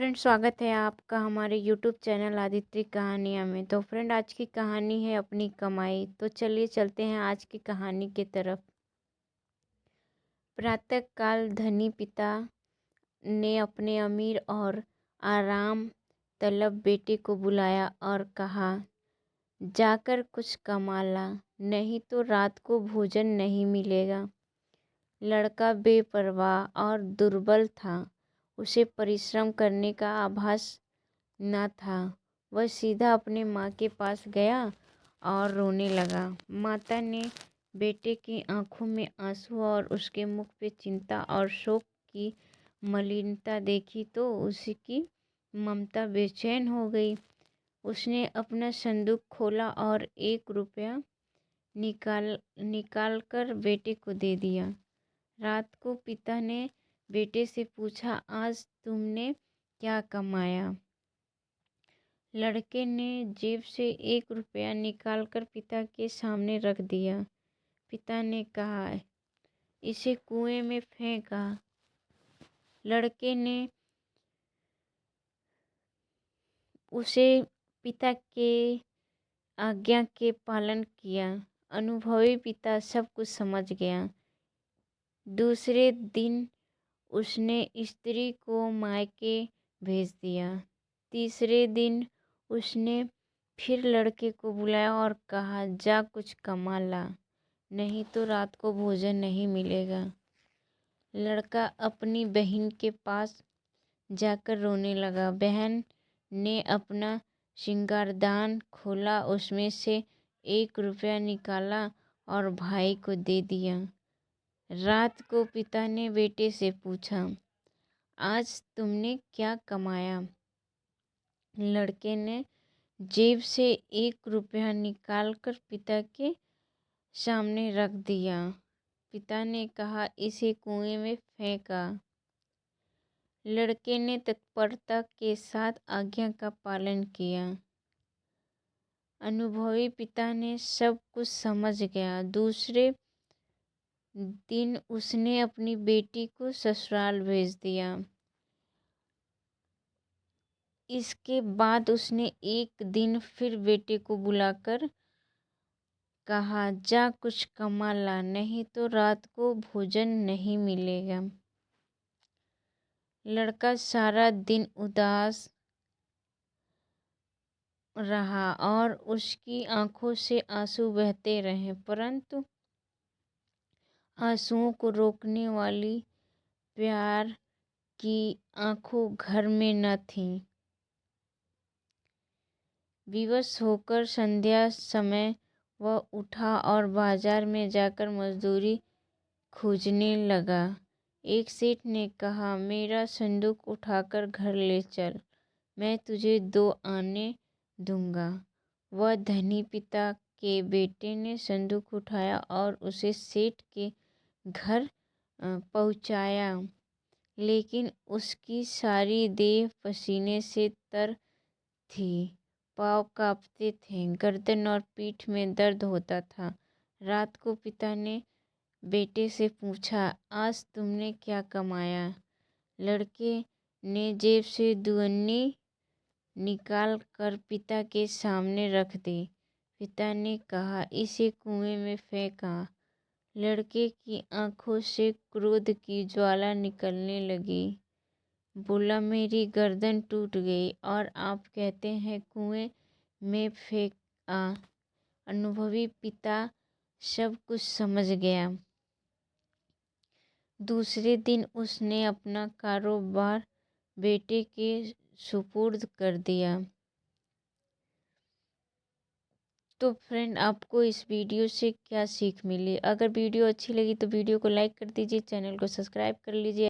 Friend, स्वागत है आपका हमारे यूट्यूब चैनल आदित्य कहानियाँ में। तो फ्रेंड, आज की कहानी है अपनी कमाई। तो चलिए चलते हैं आज की कहानी की तरफ। प्रातःकाल धनी पिता ने अपने अमीर और आराम तलब बेटे को बुलाया और कहा, जाकर कुछ कमा ला, नहीं तो रात को भोजन नहीं मिलेगा। लड़का बेपरवाह और दुर्बल था। उसे परिश्रम करने का आभास न था। वह सीधा अपने माँ के पास गया और रोने लगा। माता ने बेटे की आंखों में आंसू और उसके मुख पे चिंता और शोक की मलिनता देखी तो उसकी ममता बेचैन हो गई। उसने अपना संदूक खोला और 1 रुपया निकाल कर बेटे को दे दिया। रात को पिता ने बेटे से पूछा, आज तुमने क्या कमाया? लड़के ने जेब से 1 रुपया निकालकर पिता के सामने रख दिया। पिता ने कहा, इसे कुएं में फेंका। लड़के ने उसे पिता के आज्ञा के पालन किया। अनुभवी पिता सब कुछ समझ गया। दूसरे दिन उसने स्त्री को मायके भेज दिया। तीसरे दिन उसने फिर लड़के को बुलाया और कहा, जा कुछ कमा ला, नहीं तो रात को भोजन नहीं मिलेगा। लड़का अपनी बहन के पास जाकर रोने लगा। बहन ने अपना श्रृंगारदान खोला, उसमें से 1 रुपया निकाला और भाई को दे दिया। रात को पिता ने बेटे से पूछा, आज तुमने क्या कमाया? लड़के ने जेब से 1 रुपया निकालकर पिता के सामने रख दिया। पिता ने कहा, इसे कुएं में फेंका। लड़के ने तत्परता के साथ आज्ञा का पालन किया। अनुभवी पिता ने सब कुछ समझ गया। दूसरे दिन उसने अपनी बेटी को ससुराल भेज दिया। इसके बाद उसने एक दिन फिर बेटे को बुलाकर कहा, जा कुछ कमा ला, नहीं तो रात को भोजन नहीं मिलेगा। लड़का सारा दिन उदास रहा और उसकी आंखों से आंसू बहते रहे, परंतु आंसुओं को रोकने वाली प्यार की आंखों घर में न थीं। विवश होकर संध्या समय वह उठा और बाजार में जाकर मजदूरी खोजने लगा। एक सेठ ने कहा, मेरा संदूक उठाकर घर ले चल, मैं तुझे 2 आने दूंगा। वह धनी पिता के बेटे ने संदूक उठाया और उसे सेठ के घर पहुंचाया, लेकिन उसकी सारी देह पसीने से तर थी। पाँव कांपते थे, गर्दन और पीठ में दर्द होता था। रात को पिता ने बेटे से पूछा, आज तुमने क्या कमाया? लड़के ने जेब से 2 अन्नी निकाल कर पिता के सामने रख दी। पिता ने कहा, इसे कुएं में फेंका। लड़के की आंखों से क्रोध की ज्वाला निकलने लगी। बोला, मेरी गर्दन टूट गई और आप कहते हैं कुएं में फेंका। अनुभवी पिता सब कुछ समझ गया। दूसरे दिन उसने अपना कारोबार बेटे के सुपुर्द कर दिया। तो फ्रेंड, आपको इस वीडियो से क्या सीख मिली? अगर वीडियो अच्छी लगी तो वीडियो को लाइक कर दीजिए, चैनल को सब्सक्राइब कर लीजिए।